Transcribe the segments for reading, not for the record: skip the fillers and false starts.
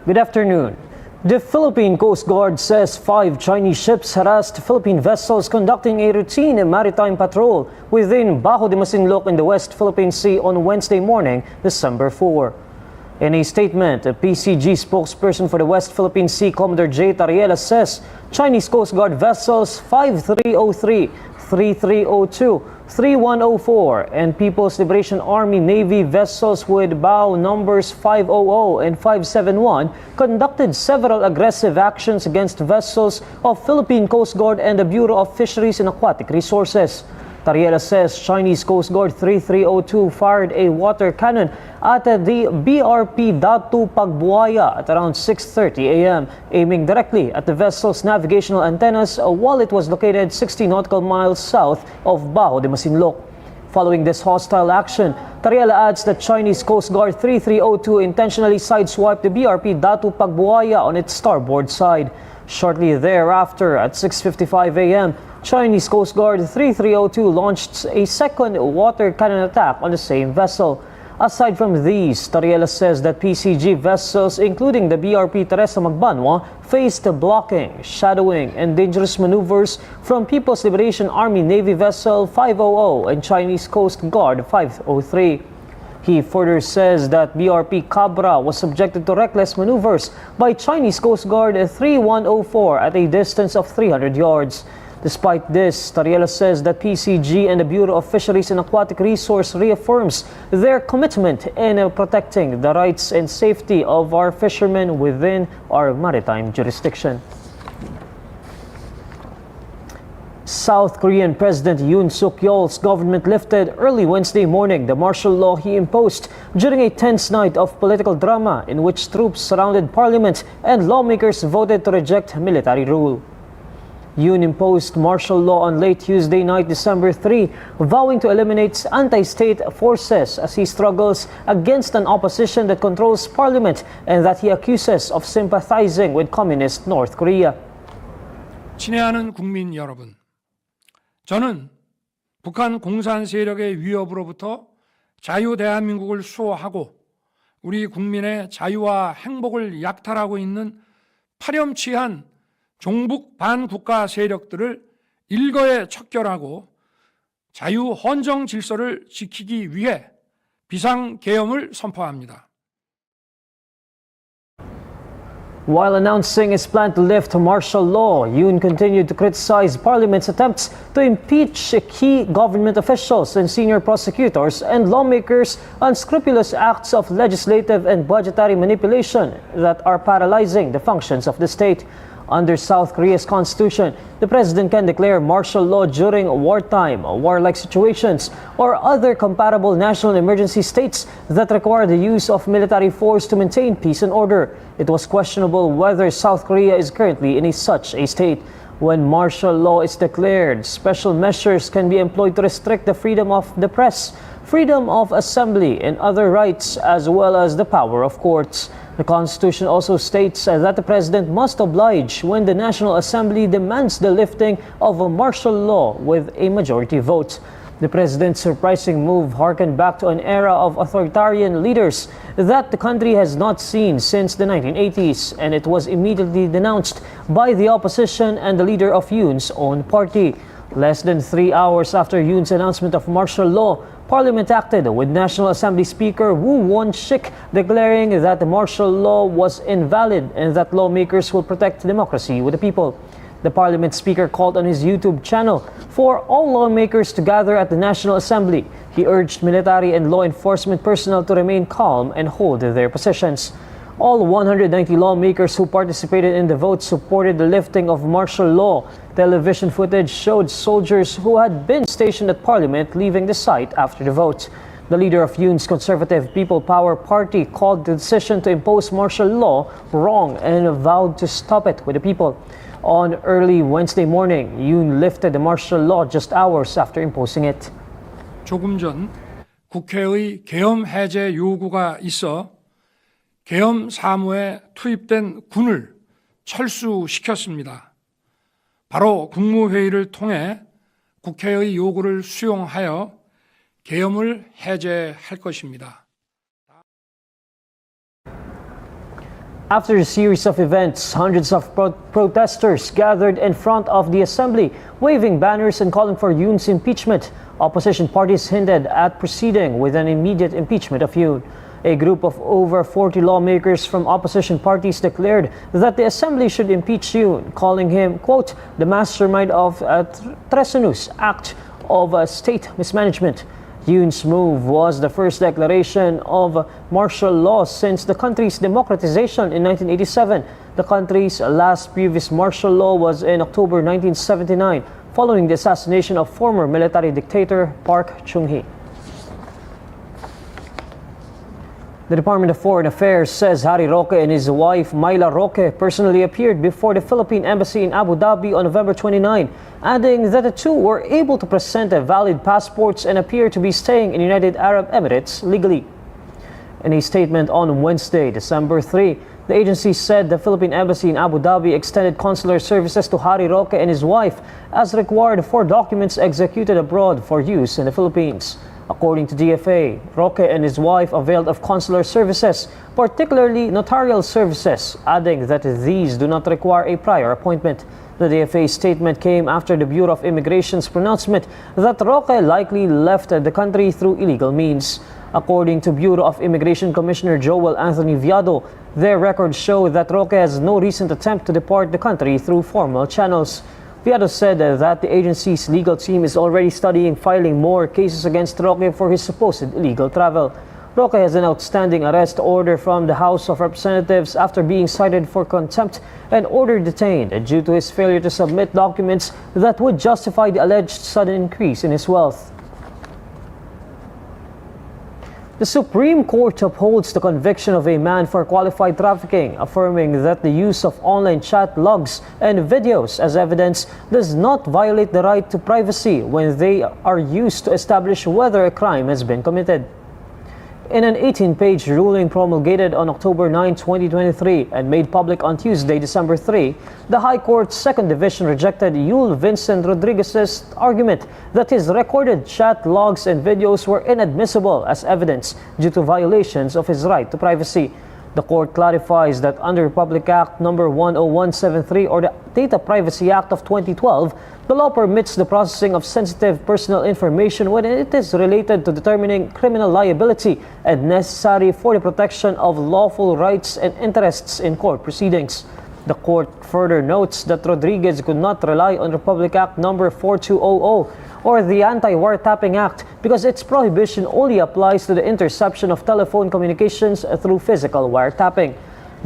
Good afternoon. The Philippine Coast Guard says 5 Chinese ships harassed Philippine vessels conducting a routine maritime patrol within Bajo de Masinloc in the West Philippine Sea on Wednesday morning, December 4. In a statement, a PCG spokesperson for the West Philippine Sea, Commodore J. Tariela, says Chinese Coast Guard vessels 5303, 3302, 3104 and People's Liberation Army Navy vessels with bow numbers 500 and 571 conducted several aggressive actions against vessels of Philippine Coast Guard and the Bureau of Fisheries and Aquatic Resources. Tariela says Chinese Coast Guard 3302 fired a water cannon at the BRP Datu Pagbuaya at around 6:30 a.m., aiming directly at the vessel's navigational antennas while it was located 60 nautical miles south of Bajo de Masinloc. Following this hostile action, Tariela adds that Chinese Coast Guard 3302 intentionally sideswiped the BRP Datu Pagbuaya on its starboard side. Shortly thereafter, at 6:55 a.m., Chinese Coast Guard 3302 launched a second water cannon attack on the same vessel. Aside from these, Tariela says that PCG vessels, including the BRP Teresa Magbanwa, faced blocking, shadowing, and dangerous maneuvers from People's Liberation Army Navy vessel 500 and Chinese Coast Guard 503. He further says that BRP Cabra was subjected to reckless maneuvers by Chinese Coast Guard 3104 at a distance of 300 yards. Despite this, Tariela says that PCG and the Bureau of Fisheries and Aquatic Resource reaffirms their commitment in protecting the rights and safety of our fishermen within our maritime jurisdiction. South Korean President Yoon Suk-yeol's government lifted early Wednesday morning the martial law he imposed during a tense night of political drama in which troops surrounded parliament and lawmakers voted to reject military rule. Yoon imposed martial law on late Tuesday night, December 3, vowing to eliminate anti-state forces as he struggles against an opposition that controls parliament and that he accuses of sympathizing with communist North Korea. 친애하는 국민 여러분, 저는 북한 공산 세력의 위협으로부터 자유 대한민국을 수호하고 우리 국민의 자유와 행복을 약탈하고 있는 파렴치한 종북 반국가 세력들을 일거에 척결하고 자유 헌정 질서를 지키기 위해 비상계엄을 선포합니다. While announcing his plan to lift martial law, Yoon continued to criticize Parliament's attempts to impeach key government officials and senior prosecutors and lawmakers' unscrupulous acts of legislative and budgetary manipulation that are paralyzing the functions of the state. Under South Korea's constitution, the president can declare martial law during wartime, warlike situations, or other comparable national emergency states that require the use of military force to maintain peace and order. It was questionable whether South Korea is currently in such a state. When martial law is declared, special measures can be employed to restrict the freedom of the press, freedom of assembly, and other rights, as well as the power of courts. The Constitution also states that the President must oblige when the National Assembly demands the lifting of a martial law with a majority vote. The President's surprising move harkened back to an era of authoritarian leaders that the country has not seen since the 1980s, and it was immediately denounced by the opposition and the leader of Yoon's own party. Less than 3 hours after Yoon's announcement of martial law, Parliament acted, with National Assembly Speaker Woo Won-shik declaring that the martial law was invalid and that lawmakers will protect democracy with the people. The Parliament Speaker called on his YouTube channel for all lawmakers to gather at the National Assembly. He urged military and law enforcement personnel to remain calm and hold their positions. All 190 lawmakers who participated in the vote supported the lifting of martial law. Television footage showed soldiers who had been stationed at Parliament leaving the site after the vote. The leader of Yoon's Conservative People Power Party called the decision to impose martial law wrong and vowed to stop it with the people. On early Wednesday morning, Yoon lifted the martial law just hours after imposing it. 조금 전 국회의 계엄 해제 요구가 있어 계엄 사무에 투입된 군을 철수시켰습니다. 바로 국무회의를 통해 국회의 요구를 수용하여 계엄을 해제할 것입니다. After a series of events, hundreds of protesters gathered in front of the assembly, waving banners and calling for Yoon's impeachment. Opposition parties hinted at proceeding with an immediate impeachment of Yoon. A group of over 40 lawmakers from opposition parties declared that the assembly should impeach Yoon, calling him, quote, the mastermind of a treasonous act of state mismanagement. Yoon's move was the first declaration of martial law since the country's democratization in 1987. The country's last previous martial law was in October 1979, following the assassination of former military dictator Park Chung-hee. The Department of Foreign Affairs says Harry Roque and his wife Myla Roque personally appeared before the Philippine Embassy in Abu Dhabi on November 29, adding that the two were able to present valid passports and appear to be staying in United Arab Emirates legally. In a statement on Wednesday, December 3, the agency said the Philippine Embassy in Abu Dhabi extended consular services to Harry Roque and his wife as required for documents executed abroad for use in the Philippines. According to DFA, Roque and his wife availed of consular services, particularly notarial services, adding that these do not require a prior appointment. The DFA statement came after the Bureau of Immigration's pronouncement that Roque likely left the country through illegal means. According to Bureau of Immigration Commissioner Joel Anthony Viado, their records show that Roque has no recent attempt to depart the country through formal channels. Viado said that the agency's legal team is already studying filing more cases against Roque for his supposed illegal travel. Roque has an outstanding arrest order from the House of Representatives after being cited for contempt and ordered detained due to his failure to submit documents that would justify the alleged sudden increase in his wealth. The Supreme Court upholds the conviction of a man for qualified trafficking, affirming that the use of online chat logs and videos as evidence does not violate the right to privacy when they are used to establish whether a crime has been committed. In an 18-page ruling promulgated on October 9, 2023 and made public on Tuesday, December 3, the High Court's Second Division rejected Yul Vincent Rodriguez's argument that his recorded chat logs and videos were inadmissible as evidence due to violations of his right to privacy. The court clarifies that under Public Act No. 10173 or the Data Privacy Act of 2012, the law permits the processing of sensitive personal information when it is related to determining criminal liability and necessary for the protection of lawful rights and interests in court proceedings. The court further notes that Rodriguez could not rely on Republic Act No. 4200 or the Anti-Wiretapping Act because its prohibition only applies to the interception of telephone communications through physical wiretapping.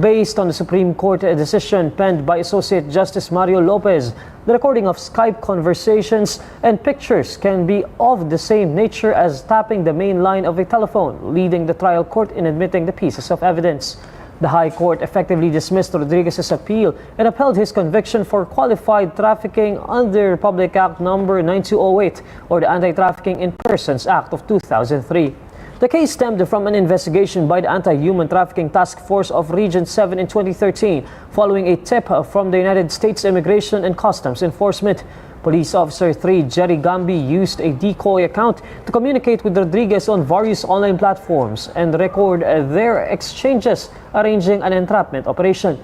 Based on the Supreme Court decision penned by Associate Justice Mario Lopez, the recording of Skype conversations and pictures can be of the same nature as tapping the main line of a telephone, leading the trial court in admitting the pieces of evidence. The High Court effectively dismissed Rodriguez's appeal and upheld his conviction for qualified trafficking under Republic Act No. 9208 or the Anti-Trafficking in Persons Act of 2003. The case stemmed from an investigation by the Anti-Human Trafficking Task Force of Region 7 in 2013, following a tip from the United States Immigration and Customs Enforcement. Police Officer 3 Jerry Gambi used a decoy account to communicate with Rodriguez on various online platforms and record their exchanges, arranging an entrapment operation.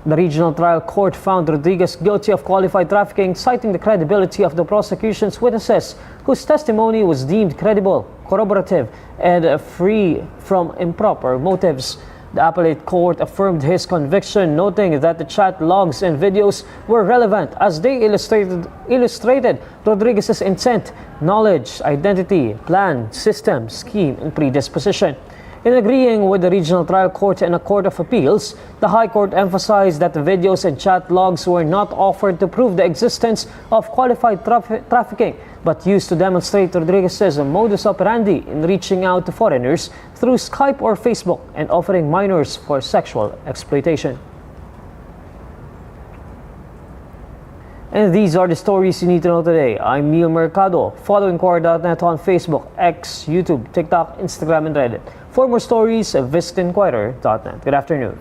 The regional trial court found Rodriguez guilty of qualified trafficking, citing the credibility of the prosecution's witnesses, whose testimony was deemed credible, corroborative, and free from improper motives. The appellate court affirmed his conviction, noting that the chat logs and videos were relevant as they illustrated Rodriguez's intent, knowledge, identity, plan, system, scheme, and predisposition. In agreeing with the regional trial court and a court of appeals, the High Court emphasized that the videos and chat logs were not offered to prove the existence of qualified trafficking, but used to demonstrate Rodriguez's modus operandi in reaching out to foreigners through Skype or Facebook and offering minors for sexual exploitation. And these are the stories you need to know today. I'm Neil Mercado. Follow INQUIRER.net on Facebook, X, YouTube, TikTok, Instagram, and Reddit. For more stories, visit INQUIRER.net. Good afternoon.